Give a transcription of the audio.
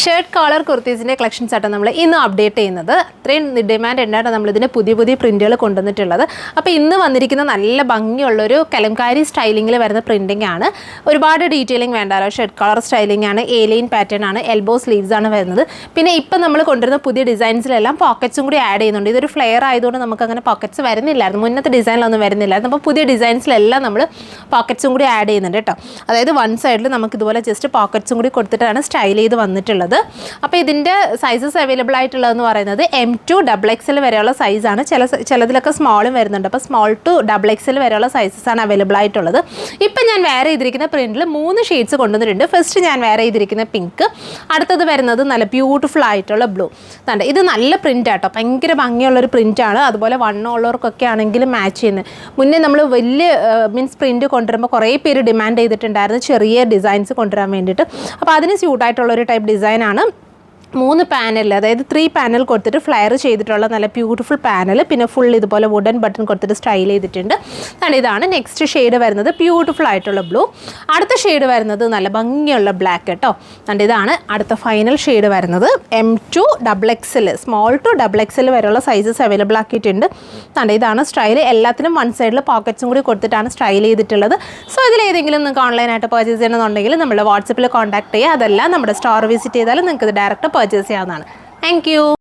Shirt collar കുർത്തീസിൻ്റെ collections ആയിട്ട് നമ്മൾ ഇന്ന് അപ്ഡേറ്റ് ചെയ്യുന്നത്. അത്രയും ഡിമാൻഡ് ഉണ്ടായിട്ട് നമ്മളിതിന് പുതിയ പുതിയ പ്രിൻറ്റുകൾ കൊണ്ടുവന്നിട്ടുള്ളത്. അപ്പോൾ ഇന്ന് വന്നിരിക്കുന്ന നല്ല ഭംഗിയുള്ളൊരു കലംകാരി സ്റ്റൈലിങ്ങിൽ വരുന്ന പ്രിൻറ്റിംഗ് ആണ്. ഒരുപാട് ഡീറ്റെയിലിംഗ് വേണ്ടല്ലോ. ഷർട്ട് കോളർ സ്റ്റൈലിംഗ് ആണ്, എലൈൻ പാറ്റേൺ ആണ്, എൽബോ സ്ലീവ്സ് ആണ് വരുന്നത്. പിന്നെ ഇപ്പം നമ്മൾ കൊണ്ടുവരുന്ന പുതിയ ഡിസൈൻസിലെല്ലാം പോക്കറ്റ്സും കൂടി ആഡ് ചെയ്യുന്നുണ്ട്. ഇതൊരു ഫ്ലെയർ ആയതുകൊണ്ട് നമുക്ക് അങ്ങനെ പോക്കറ്റ്സ് വരുന്നില്ലായിരുന്നു, മുന്നത്തെ ഡിസൈനിലൊന്നും വരുന്നില്ലായിരുന്നു. അപ്പോൾ പുതിയ ഡിസൈൻസിലെല്ലാം നമ്മൾ പോക്കറ്റ്സും കൂടി ആഡ് ചെയ്യുന്നുണ്ട് കേട്ടോ. അതായത് വൺ സൈഡിൽ നമുക്ക് ഇതുപോലെ ജസ്റ്റ് പോക്കറ്റ്സും കൂടി കൊടുത്തിട്ടാണ് സ്റ്റൈൽ ചെയ്ത് വന്നിട്ടുള്ളത്. അപ്പോൾ ഇതിൻ്റെ സൈസസ് അവൈലബിൾ ആയിട്ടുള്ളതെന്ന് പറയുന്നത് M2 XXL വരെയുള്ള സൈസാണ്. ചിലതിലൊക്കെ സ്മോളും വരുന്നുണ്ട്. അപ്പോൾ സ്മോൾ ടു XXL വരെയുള്ള സൈസസാണ് അവൈലബിൾ ആയിട്ടുള്ളത്. ഇപ്പം ഞാൻ വെയർ ചെയ്തിരിക്കുന്ന പ്രിൻറ്റിൽ 3 ഷെയ്ഡ്സ് കൊണ്ടുവന്നിട്ടുണ്ട്. ഫസ്റ്റ് ഞാൻ വെയർ ചെയ്തിരിക്കുന്ന പിങ്ക്, അടുത്തത് വരുന്നത് നല്ല ബ്യൂട്ടിഫുൾ ആയിട്ടുള്ള ബ്ലൂ. ഇത് നല്ല പ്രിൻ്റ് ആട്ടോ, ഭയങ്കര ഭംഗിയുള്ളൊരു പ്രിൻ്റാണ്. അതുപോലെ വണ്ണമുള്ളവർക്കൊക്കെ ആണെങ്കിലും മാച്ച് ചെയ്യുന്നത്. മുന്നേ നമ്മൾ വലിയ പ്രിൻറ്റ് കൊണ്ടുവരുമ്പോൾ കുറേ പേര് ഡിമാൻഡ് ചെയ്തിട്ടുണ്ടായിരുന്നു ചെറിയ ഡിസൈൻസ് കൊണ്ടുവരാൻ വേണ്ടിയിട്ട്. അപ്പോൾ അതിന് സ്യൂട്ടായിട്ടുള്ളൊരു ടൈപ്പ് ഡിസൈനാണ്. 3 പാനൽ, അതായത് 3 പാനൽ കൊടുത്തിട്ട് ഫ്ലയർ ചെയ്തിട്ടുള്ള നല്ല ബ്യൂട്ടിഫുൾ പാനൽ. പിന്നെ ഫുൾ ഇതുപോലെ വുഡൻ ബട്ടൺ കൊടുത്തിട്ട് സ്റ്റൈൽ ചെയ്തിട്ടുണ്ട്. ഇതാണ് നെക്സ്റ്റ് ഷെയ്ഡ് വരുന്നത്, ബ്യൂട്ടിഫുൾ ആയിട്ടുള്ള ബ്ലൂ. അടുത്ത ഷെയ്ഡ് വരുന്നത് നല്ല ഭംഗിയുള്ള ബ്ലാക്ക് കേട്ടോ. ഇതാണ് അടുത്ത ഫൈനൽ ഷെയ്ഡ് വരുന്നത്. M2 XXL, small to XXL വരെയുള്ള സൈസസ് അവൈലബിൾ ആക്കിയിട്ടുണ്ട്. ഇതാണ് സ്റ്റൈൽ. എല്ലാത്തിനും വൺ സൈഡിൽ പോക്കറ്റ്സും കൂടി കൊടുത്തിട്ടാണ് സ്റ്റൈൽ ചെയ്തിട്ടുള്ളത്. സോ ഇതിലേതെങ്കിലും നിങ്ങൾക്ക് ഓൺലൈനായിട്ട് പർച്ചേസ് ചെയ്യണമെന്നുണ്ടെങ്കിൽ നമ്മുടെ വാട്സപ്പിൽ കോൺടാക്ട് ചെയ്യുക. അതെല്ലാം നമ്മുടെ സ്റ്റോർ വിസിറ്റ് ചെയ്താൽ നിങ്ങൾക്ക് ഇത് ഡയറക്റ്റ് പർച്ചേസ് ചെയ്യാവുന്നതാണ്. Thank you.